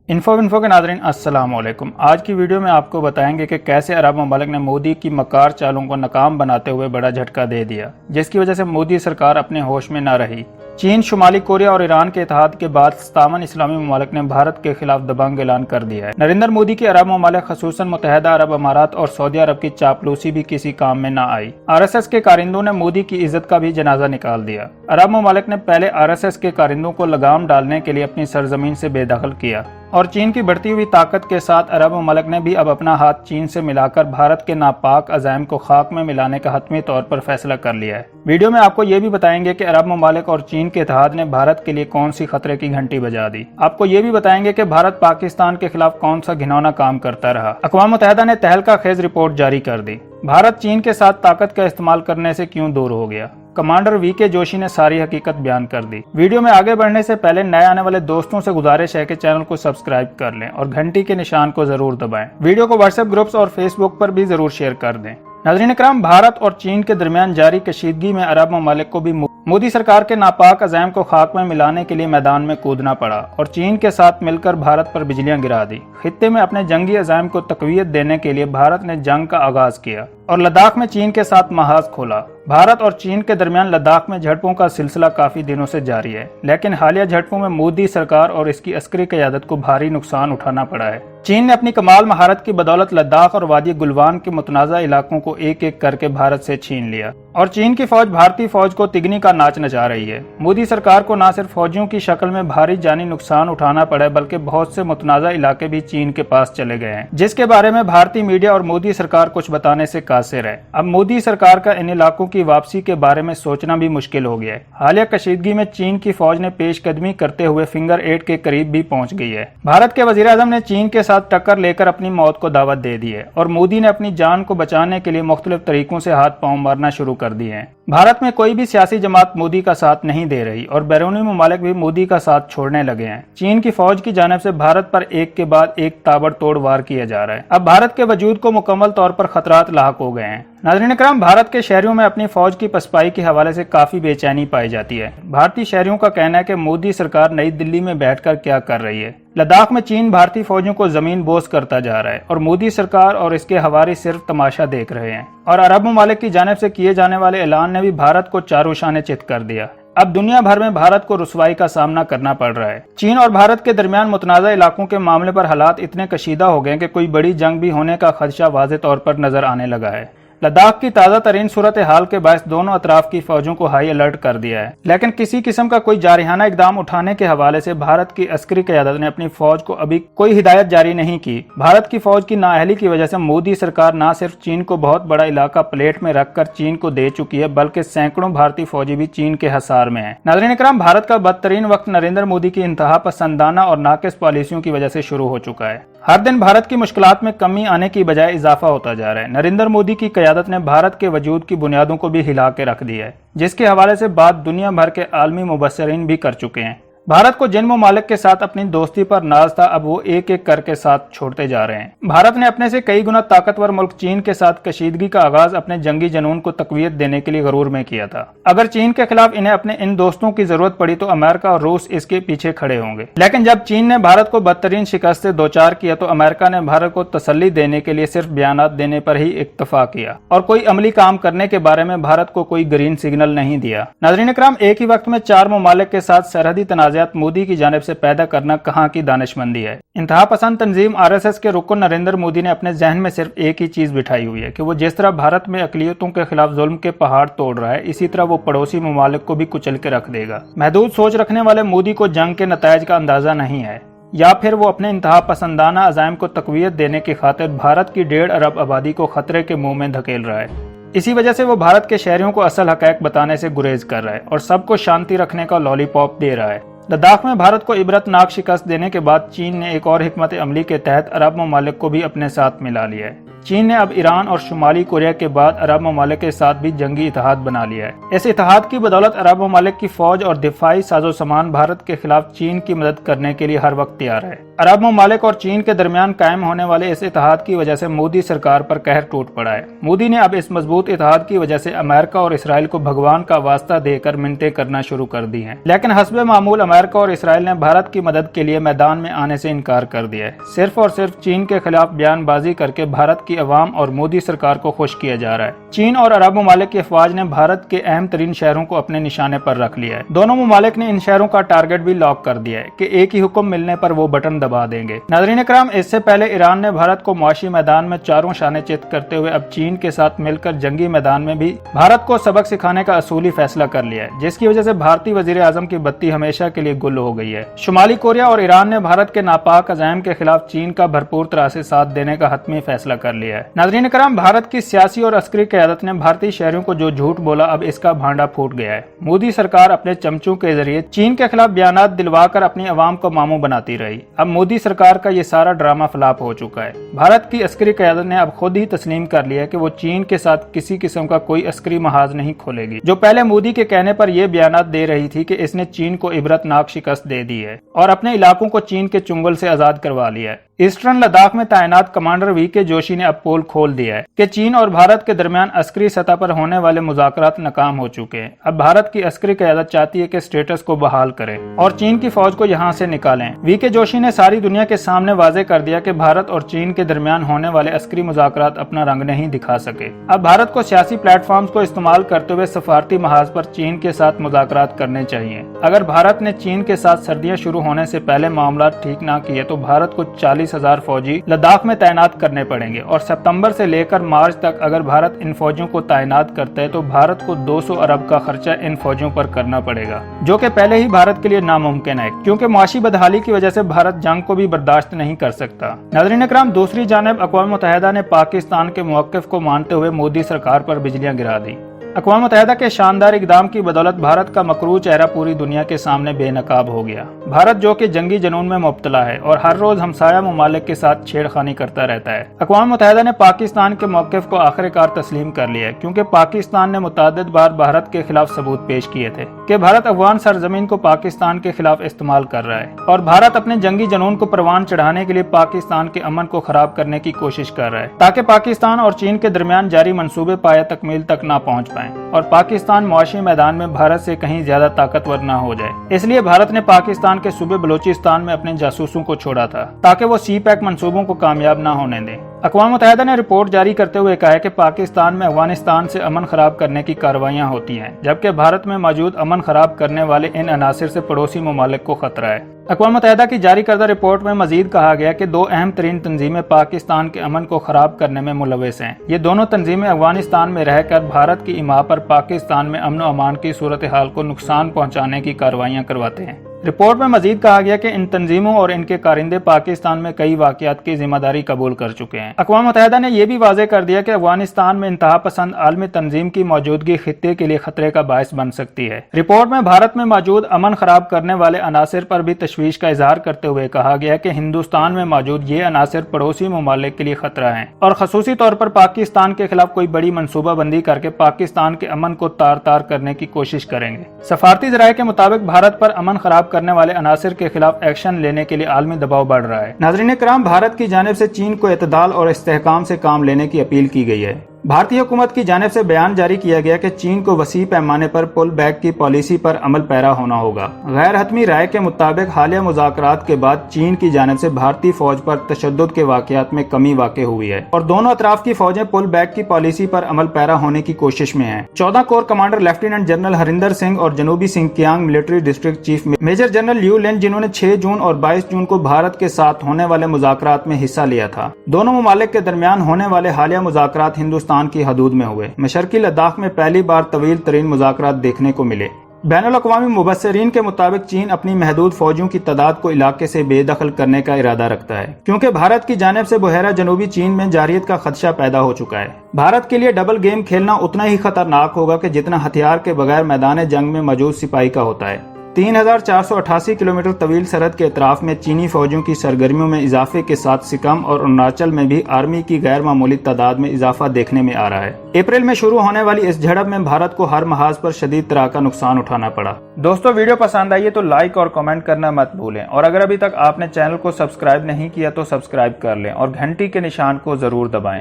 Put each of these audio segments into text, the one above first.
Info के नाज़रीन अस्सलाम वालेकुम। आज की वीडियो में आपको बताएंगे कि कैसे अरब ममालिक ने मोदी की मकार चालों को नाकाम बनाते हुए बड़ा झटका दे दिया, जिसकी वजह से मोदी सरकार अपने होश में न रही। चीन, शुमाली कोरिया और ईरान के इत्तेहाद के बाद 57 इस्लामी ममालिक ने भारत के खिलाफ दबंग ऐलान कर दिया है। नरेंद्र मोदी की अरब ममालिक खसूसन मुत्तहिदा अरब अमारात और सऊदी अरब की चापलूसी भी किसी काम में न आई। RSS के कारिंदों ने मोदी की इज्जत का भी जनाजा निकाल दिया। अरब ममालिक ने पहले RSS के कारिंदों को लगाम डालने के लिए अपनी सरजमीन से बेदखल किया और चीन की बढ़ती हुई ताकत के साथ अरब ममालिक ने भी अब अपना हाथ चीन से मिलाकर भारत के नापाक अज़ाइम को खाक में मिलाने का हतमी तौर पर फैसला कर लिया है। वीडियो में आपको ये भी बताएंगे कि अरब ममालिक और चीन के इत्तेहाद ने भारत के लिए कौन सी खतरे की घंटी बजा दी। आपको ये भी बताएंगे कि भारत पाकिस्तान के खिलाफ कौन सा घिनौना काम करता रहा। अक़वाम मुत्तहिदा ने तहलका खेज रिपोर्ट जारी कर दी। भारत चीन के साथ ताकत का इस्तेमाल करने से क्यों दूर हो गया। कमांडर VK जोशी ने सारी हकीकत बयान कर दी। वीडियो में आगे बढ़ने से पहले नए आने वाले दोस्तों से गुजारिश है कि चैनल को सब्सक्राइब कर लें और घंटी के निशान को जरूर दबाएं। वीडियो को व्हाट्सएप ग्रुप्स और फेसबुक पर भी जरूर शेयर कर दें। नाज़रीन इकराम, भारत और चीन के दरमियान जारी कशीदगी में अरब ममालिक को भी मोदी सरकार के नापाक अज़ाइम को खाक में मिलाने के लिए मैदान में कूदना पड़ा और चीन के साथ मिलकर भारत पर बिजलियां गिरा दी। खित्ते में अपने जंगी अज़ाइम को तक़वियत देने के लिए भारत ने जंग का आगाज किया और लद्दाख में चीन के साथ महाज खोला। भारत और चीन के दरमियान लद्दाख में झड़पों का सिलसिला काफी दिनों से जारी है, लेकिन हालिया झड़पों में मोदी सरकार और इसकी अस्करी क़यादत को भारी नुकसान उठाना पड़ा है। चीन ने अपनी कमाल महारत की बदौलत लद्दाख और वादी गुलवान के मुतनाज़ा इलाकों को एक एक करके भारत से छीन लिया और चीन की फौज भारतीय फौज को तिगनी का नाच नचा रही है। मोदी सरकार को न सिर्फ फौजियों की शक्ल में भारी जानी नुकसान उठाना पड़ा, बल्कि बहुत से मुतनाज़ा इलाके भी चीन के पास चले गए हैं, जिसके बारे में भारतीय मीडिया और मोदी सरकार कुछ बताने से कासिर है। अब मोदी सरकार का इन इलाकों की वापसी के बारे में सोचना भी मुश्किल हो गया है। हालिया कशीदगी में चीन की फौज ने पेशकदमी करते हुए फिंगर 8 के करीब भी पहुंच गई है। भारत के वजीर आज़म ने चीन के साथ टक्कर लेकर अपनी मौत को दावत दे दी है और मोदी ने अपनी जान को बचाने के लिए मुख्तलिफ तरीकों से हाथ पांव मारना शुरू कर दिए हैं। भारत में कोई भी सियासी जमात मोदी का साथ नहीं दे रही और बैरूनी ममालिक भी मोदी का साथ छोड़ने लगे हैं। चीन की फौज की जानिब से भारत पर एक के बाद एक ताबड़तोड़ वार किया जा रहा है। अब भारत के वजूद को मुकम्मल तौर पर खतरात लाहक हो गए हैं। नाज़रीन इकराम, भारत के शहरियों में अपनी फौज की पसपाई के हवाले से काफी बेचैनी पाई जाती है। भारतीय शहरियों का कहना है कि मोदी सरकार नई दिल्ली में बैठकर क्या कर रही है। लद्दाख में चीन भारतीय फौजियों को जमीन बोझ करता जा रहा है और मोदी सरकार और इसके हवारी सिर्फ तमाशा देख रहे हैं और अरब ममालिक की जानिब से किए जाने वाले ऐलान ने भी भारत को चारों शाने चित कर दिया। अब दुनिया भर में भारत को रुसवाई का सामना करना पड़ रहा है। चीन और भारत के दरमियान मुतनाज़ा इलाकों के मामले पर हालात इतने कशीदा हो गए कि कोई बड़ी जंग भी होने का खदशा वाज़े तौर पर नजर आने लगा है। लद्दाख की ताज़ा तरीन सूरत हाल के बायस दोनों अतराफ की फौजों को हाई अलर्ट कर दिया है, लेकिन किसी किस्म का कोई जारिहाना इकदाम उठाने के हवाले से भारत की अस्करी क़यादत ने अपनी फौज को अभी कोई हिदायत जारी नहीं की। भारत की फौज की नाअहली की वजह से मोदी सरकार न सिर्फ चीन को बहुत बड़ा इलाका प्लेट में रखकर चीन को दे चुकी है, बल्कि सैकड़ों भारतीय फौजी भी चीन के हसार में है। नाज़रीन इकराम, भारत का बदतरीन वक्त नरेंद्र मोदी की इंतहा पसंदाना और नाकिस पॉलिसियों की वजह से शुरू हो चुका है। हर दिन भारत की मुश्किलात में कमी आने की बजाय इजाफा होता जा रहा है। नरेंद्र मोदी की क़यादत ने भारत के वजूद की बुनियादों को भी हिला के रख दिया है, जिसके हवाले से बात दुनिया भर के आलमी मुबस्सिरीन भी कर चुके हैं। भारत को जिन ममालिक के साथ अपनी दोस्ती पर नाज था, अब वो एक एक करके साथ छोड़ते जा रहे हैं। भारत ने अपने से कई गुना ताकतवर मुल्क चीन के साथ कशीदगी का आगाज अपने जंगी जनून को तकवीत देने के लिए गरूर में किया था। अगर चीन के खिलाफ इन्हें अपने इन दोस्तों की जरूरत पड़ी तो अमेरिका और रूस इसके पीछे खड़े होंगे, लेकिन जब चीन ने भारत को बदतरीन शिकस्त से दो चार किया तो अमेरिका ने भारत को तसल्ली देने के लिए सिर्फ बयानात देने पर ही इत्तफाक किया और कोई अमली काम करने के बारे में भारत को कोई ग्रीन सिग्नल नहीं दिया। नाज़रीन इकराम, एक ही वक्त में 4 ममालिक के साथ सरहदी तनाज़ात मोदी की जानिब से पैदा करना कहाँ की दानिशमंदी है। इंतहा पसंद तंजीम RSS के रुकन नरेंद्र मोदी ने अपने जहन में सिर्फ एक ही चीज बिठाई हुई है कि वो जिस तरह भारत में अकलियतों के खिलाफ जुल्म के पहाड़ तोड़ रहा है, इसी तरह वो पड़ोसी ममालिक को भी कुचल के रख देगा। महदूद सोच रखने वाले मोदी को जंग के नतायज का अंदाजा नहीं है, या फिर वो अपने इंतहा पसंदाना अज़ाइम को तकवीत देने की खातिर भारत की 1.5 अरब आबादी को खतरे के मुंह में धकेल रहा है। इसी वजह से वो भारत के शहरियों को असल हक़ाइक़ बताने से गुरेज कर रहा है और सबको शांति रखने का लॉलीपॉप दे रहा है। लद्दाख में भारत को इबरतनाक शिकस्त देने के बाद चीन ने एक और हिकमत अमली के तहत अरब ममालिक को भी अपने साथ मिला लिया है। चीन ने अब ईरान और शुमाली कोरिया के बाद अरब ममालिक के साथ भी जंगी इत्तेहाद बना लिया है। इस इत्तेहाद की बदौलत अरब ममालिक की फौज और दिफाई साजो सामान भारत के खिलाफ चीन की मदद करने के लिए हर वक्त तैयार है। अरब ममालिक और चीन के दरमियान कायम होने वाले इस इत्तेहाद की वजह से मोदी सरकार पर कहर टूट पड़ा है। मोदी ने अब इस मजबूत इत्तेहाद की वजह से अमेरिका और इसराइल को भगवान का वास्ता देकर मिन्नतें करना शुरू कर दी हैं, लेकिन हस्बे मामूल अमेरिका और इसराइल ने भारत की मदद के लिए मैदान में आने से इनकार कर दिया है। सिर्फ और सिर्फ चीन के खिलाफ बयानबाजी करके भारत की अवाम और मोदी सरकार को खुश किया जा रहा है। चीन और अरब ममालिक की अफवाज ने भारत के अहम तरीन शहरों को अपने निशाने पर रख लिया है। दोनों ममालिक ने इन शहरों का टारगेट भी लॉक कर दिया है कि एक ही हुक्म मिलने पर वो बटन दबा देंगे। नाज़रीन इकराम, इससे पहले ईरान ने भारत को मुआशी मैदान में चारों शाने चित करते हुए अब चीन के साथ मिलकर जंगी मैदान में भी भारत को सबक सिखाने का असूली फैसला कर लिया है, जिसकी वजह से भारतीय वजीर आजम की बत्ती हमेशा के लिए गुल हो गई है। शुमाली कोरिया और ईरान ने भारत के नापाक अज़ाइम के खिलाफ चीन का भरपूर तरह से साथ देने का हतमी फैसला कर लिया है। नाज़रीन इकराम, भारत की सियासी और अस्करी क़यादत ने भारतीय शहरियों को जो झूठ बोला, अब इसका भांडा फूट गया है। मोदी सरकार अपने चमचों के जरिए चीन के खिलाफ बयानात दिलवाकर अपनी अवाम को मामू बनाती रही। अब मोदी सरकार का ये सारा ड्रामा फ्लॉप हो चुका है। भारत की अस्करी क़यादत ने अब खुद ही तस्लीम कर लिया कि वो चीन के साथ किसी किस्म का कोई अस्करी महाज नहीं खोलेगी। जो पहले मोदी के कहने पर यह बयानात दे रही थी कि इसने चीन को इबरतनाक शिकस्त दे दी है और अपने इलाकों को चीन के चुंगल से आजाद करवा लिया है। ईस्टर्न लद्दाख में तैनात कमांडर वीके जोशी ने अब पोल खोल दिया है कि चीन और भारत के दरमियान अस्करी सतह पर होने वाले मुज़ाकरात नाकाम हो चुके हैं। अब भारत की अस्करी क़यादत चाहती है कि स्टेटस को बहाल करें और चीन की फौज को यहां से निकालें। वीके जोशी ने सारी दुनिया के सामने वाजे कर दिया कि भारत और चीन के दरमियान होने वाले अस्करी मुज़ाकरात अपना रंग नहीं दिखा सके। अब भारत को सियासी प्लेटफॉर्म को इस्तेमाल करते हुए सफारती महाज पर चीन के साथ मुज़ाकरात करने चाहिए। अगर भारत ने चीन के साथ सर्दियां शुरू होने से पहले मामला ठीक न किए तो भारत को 40,000 फौजी लद्दाख में तैनात करने पड़ेंगे और सितंबर से लेकर मार्च तक अगर भारत इन फौजियों को तैनात करता है तो भारत को 200 अरब का खर्चा इन फौजियों पर करना पड़ेगा, जो कि पहले ही भारत के लिए नामुमकिन है, क्योंकि मुआशी बदहाली की वजह से भारत जंग को भी बर्दाश्त नहीं कर सकता। नाज़रीन इकराम, दूसरी जानिब अक़वाम मुत्तहिदा ने पाकिस्तान के मौक़िफ़ को मानते हुए मोदी सरकार पर बिजलियां गिरा दी। अक़वाम मुत्तहिदा के शानदार इक़दाम की बदौलत भारत का मकरू चेहरा पूरी दुनिया के सामने बेनकाब हो गया। भारत जो कि जंगी जुनून में मुब्तला है और हर रोज हमसाया ममालिक के साथ छेड़खानी करता रहता है। अक़वाम मुत्तहिदा ने पाकिस्तान के मौक़िफ़ को आखिरकार तस्लीम कर लिया है, क्योंकि पाकिस्तान ने मुतअद्दिद बार भारत के खिलाफ सबूत पेश किए थे कि भारत अफ़गान सरजमीन को पाकिस्तान के खिलाफ इस्तेमाल कर रहा है और भारत अपने जंगी जुनून को परवान चढ़ाने के लिए पाकिस्तान के अमन को खराब करने की कोशिश कर रहा है, ताकि पाकिस्तान और चीन के दरमियान जारी मंसूबे पाया तकमील तक न पहुँच पाए और पाकिस्तान मुआशी मैदान में भारत से कहीं ज्यादा ताकतवर न हो जाए। इसलिए भारत ने पाकिस्तान के सूबे बलूचिस्तान में अपने जासूसों को छोड़ा था ताकि वो सी-पैक मंसूबों को कामयाब न होने दें। अक़वाम मुत्तहिदा ने रिपोर्ट जारी करते हुए कहा है कि पाकिस्तान में अफगानिस्तान से अमन खराब करने की कार्रवाइयां होती हैं, जबकि भारत में मौजूद अमन खराब करने वाले इन अनासिर से पड़ोसी ममालिक को खतरा है। अक़वाम मुत्तहिदा की जारी करदा रिपोर्ट में मजीद कहा गया कि दो अहम तरीन तंजीमें पाकिस्तान के अमन को खराब करने में मुलविस हैं। ये दोनों तंजीमें अफगानिस्तान में रहकर भारत की इमा पर पाकिस्तान में अमन व अमान की सूरत हाल को नुकसान पहुँचाने की कार्रवाइयाँ करवाते हैं। रिपोर्ट में मजीद कहा गया कि इन तंजीमों और इनके कारिंदे पाकिस्तान में कई वाक़यात की जिम्मेदारी कबूल कर चुके हैं। अक़वाम मुत्तहिदा ने यह भी वाज़ेह कर दिया कि अफगानिस्तान में इंतहा पसंद आलमी तंजीम की मौजूदगी खित्ते के लिए खतरे का बायस बन सकती है। रिपोर्ट में भारत में मौजूद अमन खराब करने वाले अनासिर पर भी तशवीश का इजहार करते हुए कहा गया कि हिंदुस्तान में मौजूद ये अनासिर पड़ोसी ममालिक के लिए खतरा है और खसूसी तौर पर पाकिस्तान के खिलाफ कोई बड़ी मनसूबाबंदी करके पाकिस्तान के अमन को तार तार करने की कोशिश करेंगे। सफारती ज़राए के मुताबिक भारत पर अमन खराब करने वाले अनासिर के खिलाफ एक्शन लेने के लिए आलमी दबाव बढ़ रहा है। नाज़रीन किराम, भारत की जानिब से चीन को इत्तेदाल और इस्तेहकाम से काम लेने की अपील की गई है। भारतीय हुकूमत की जानिब से बयान जारी किया गया कि चीन को वसी पैमाने पर पुल बैक की पॉलिसी पर अमल पैरा होना होगा। गैर हतमी राय के मुताबिक हालिया मुज़ाकरात के बाद चीन की जानिब से भारतीय फौज पर तशद्दुद के वाक़यात में कमी वाक़ हुई है और दोनों अतराफ की फौजें पुल बैक की पॉलिसी पर अमल पैरा होने की कोशिश में हैं। 14 core commander lieutenant general Harinder Singh और जनूबी Xinjiang military district chief major general Liu Lin, जिन्होंने 6 जून और 22 जून को भारत के साथ होने वाले मुज़ाकरात में हिस्सा लिया था। दोनों ममालिक के दरमियान होने वाले हालिया मुज़ाकरात हिंदुस्तान की हदूद में हुए। मशरकी लद्दाख में पहली बार तवील तरीन मुज़ाकरात देखने को मिले। बैनुल-अक़वामी मुबस्सिरीन के मुताबिक चीन अपनी महदूद फौजियों की तादाद को इलाके से बेदखल करने का इरादा रखता है, क्योंकि भारत की जानिब से बहरा जनूबी चीन में जारियत का खदशा पैदा हो चुका है। भारत के लिए डबल गेम खेलना उतना ही खतरनाक होगा कि जितना हथियार के बगैर मैदान जंग में मौजूद सिपाही का होता है। 3488 किलोमीटर तवील सरहद के अतराफ में चीनी फौजियों की सरगर्मियों में इजाफे के साथ सिक्किम और अरुणाचल में भी आर्मी की गैर मामूली तादाद में इजाफा देखने में आ रहा है। अप्रैल में शुरू होने वाली इस झड़प में भारत को हर महाज पर शदीद तरह का नुकसान उठाना पड़ा। दोस्तों, वीडियो पसंद आई है तो लाइक और कमेंट करना मत भूलें और अगर अभी तक आपने चैनल को सब्सक्राइब नहीं किया तो सब्सक्राइब कर लें और घंटी के निशान को जरूर दबाएं।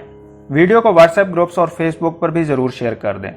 वीडियो को व्हाट्सएप ग्रुप्स और फेसबुक पर भी जरूर शेयर कर दें।